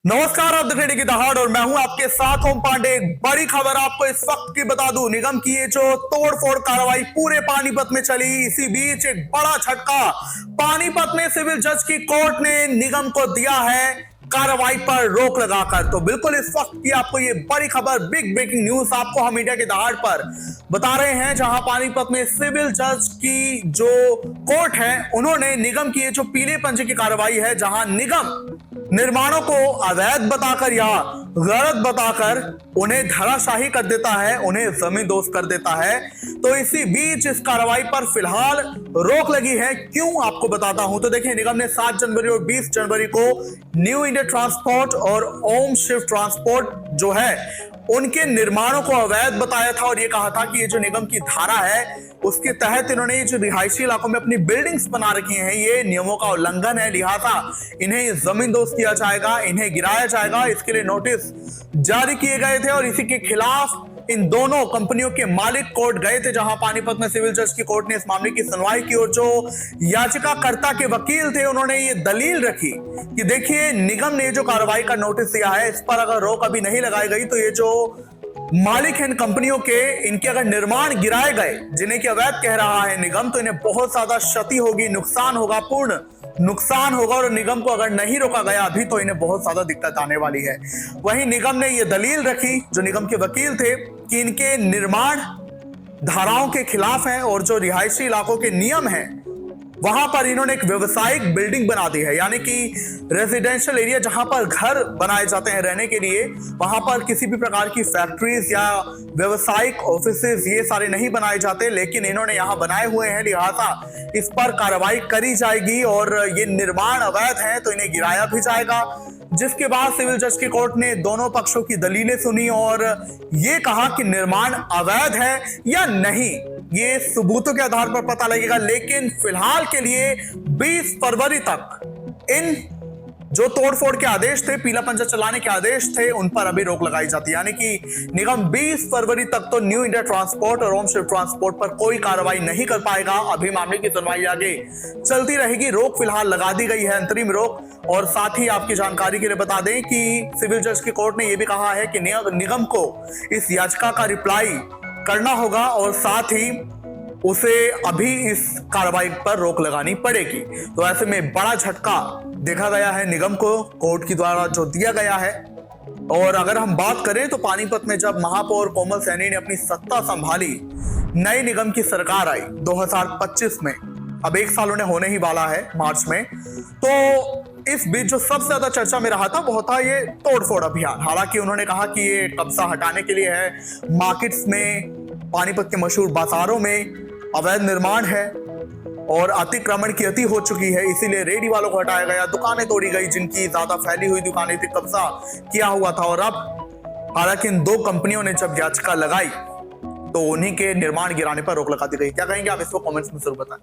नमस्कार, आप देख रहे हैं की दहाड़ और मैं हूं आपके साथ ओम पांडे। एक बड़ी खबर आपको इस वक्त की बता दूं, निगम की ये जो तोड़फोड़ कार्रवाई पूरे पानीपत में चली, इसी बीच एक बड़ा झटका पानीपत में सिविल जज की कोर्ट ने निगम को दिया है कार्रवाई पर रोक लगाकर। तो बिल्कुल इस वक्त की आपको ये बड़ी खबर, बिग ब्रेकिंग न्यूज आपको हम मीडिया के दहाड़ पर बता रहे हैं, जहां पानीपत में सिविल जज की जो कोर्ट है उन्होंने निगम की ये जो पीले पंजे की कार्रवाई है, जहां निगम निर्माणों को अवैध बताकर या गलत बताकर उन्हें धराशाही कर देता है, उन्हें जमींदोज कर देता है। तो इसी बीच इस कार्रवाई पर फिलहाल रोक लगी है। क्यों, आपको बताता हूं। तो देखिए, निगम ने 7 जनवरी और 20 जनवरी को न्यू इंडिया ट्रांसपोर्ट और ओम शिफ्ट ट्रांसपोर्ट जो है उनके निर्माणों को अवैध बताया था और ये कहा था कि ये जो निगम की धारा है उसके तहत इन्होंने ये जो रिहायशी इलाकों में अपनी बिल्डिंग्स बना रखी हैं, ये नियमों का उल्लंघन है, लिहाजा इन्हें जमींदोज किया जाएगा, इन्हें गिराया जाएगा। इसके लिए नोटिस जारी किए गए थे और इसी के खिलाफ इन दोनों कंपनियों के मालिक कोर्ट गए थे, जहां पानीपत में सिविल जज की कोर्ट ने इस मामले की सुनवाई की। और जो याचिकाकर्ता के वकील थे उन्होंने ये दलील रखी कि देखिए, निगम ने जो कार्रवाई का नोटिस दिया है, इस पर अगर रोक अभी नहीं लगाई गई तो ये जो मालिक हैं इन कंपनियों के, इनके अगर निर्माण गिराए गए जिन्हें कि अवैध कह रहा है निगम, तो इन्हें बहुत ज्यादा क्षति होगी, नुकसान होगा, पूर्ण नुकसान होगा। और निगम को अगर नहीं रोका गया अभी तो इन्हें बहुत ज्यादा दिक्कत आने वाली है। वहीं निगम ने यह दलील रखी, जो निगम के वकील थे, कि इनके निर्माण धाराओं के खिलाफ है और जो रिहायशी इलाकों के नियम हैं वहां पर इन्होंने एक व्यवसायिक बिल्डिंग बना दी है, यानी कि रेजिडेंशियल एरिया जहां पर घर बनाए जाते हैं रहने के लिए, वहां पर किसी भी प्रकार की फैक्ट्रीज या व्यवसायिक ऑफिसेज ये सारे नहीं बनाए जाते, लेकिन इन्होंने यहां बनाए हुए हैं, लिहाजा इस पर कार्रवाई करी जाएगी और ये निर्माण अवैध है तो इन्हें गिराया भी जाएगा। जिसके बाद सिविल जज की कोर्ट ने दोनों पक्षों की दलीलें सुनी और ये कहा कि निर्माण अवैध है या नहीं ये सबूतों के आधार पर पता लगेगा, लेकिन फिलहाल के लिए 20 फरवरी तक इन जो तोड़फोड़ के आदेश थे, पीला पंजा चलाने के आदेश थे, उन पर अभी रोक लगाई जाती है। यानी कि निगम 20 फरवरी तक तो न्यू इंडिया ट्रांसपोर्ट और ओम शिफ्ट ट्रांसपोर्ट पर कोई कार्रवाई नहीं कर पाएगा। अभी मामले की सुनवाई आगे चलती रहेगी। रोक फिलहाल लगा दी गई है, अंतरिम रोक। और साथ ही आपकी जानकारी के लिए बता दें कि सिविल जज की कोर्ट ने यह भी कहा है कि निगम को इस याचिका का रिप्लाई करना होगा और साथ ही उसे अभी इस कार्रवाई पर रोक लगानी पड़ेगी। तो ऐसे में बड़ा झटका देखा गया है निगम को कोर्ट के द्वारा जो दिया गया है। और अगर हम बात करें तो पानीपत में जब महापौर कोमल सैनी ने अपनी सत्ता संभाली, नई निगम की सरकार आई 2025 में, अब 1 साल उन्हें होने ही वाला है मार्च में, तो इस बीच जो सबसे ज्यादा चर्चा में रहा था वो था ये तोड़फोड़ अभियान। हालांकि उन्होंने कहा कि ये कब्जा हटाने के लिए है, मार्केट्स में, पानीपत के मशहूर बाजारों में अवैध निर्माण है और अतिक्रमण की अति हो चुकी है, इसीलिए रेडी वालों को हटाया गया, दुकानें तोड़ी गई, जिनकी ज्यादा फैली हुई दुकानें थी, कब्जा किया हुआ था। और अब हालांकि इन 2 कंपनियों ने जब याचिका लगाई तो उन्हीं के निर्माण गिराने पर रोक लगा दी गई। क्या कहेंगे आप, इसको कमेंट्स में जरूर बताएं।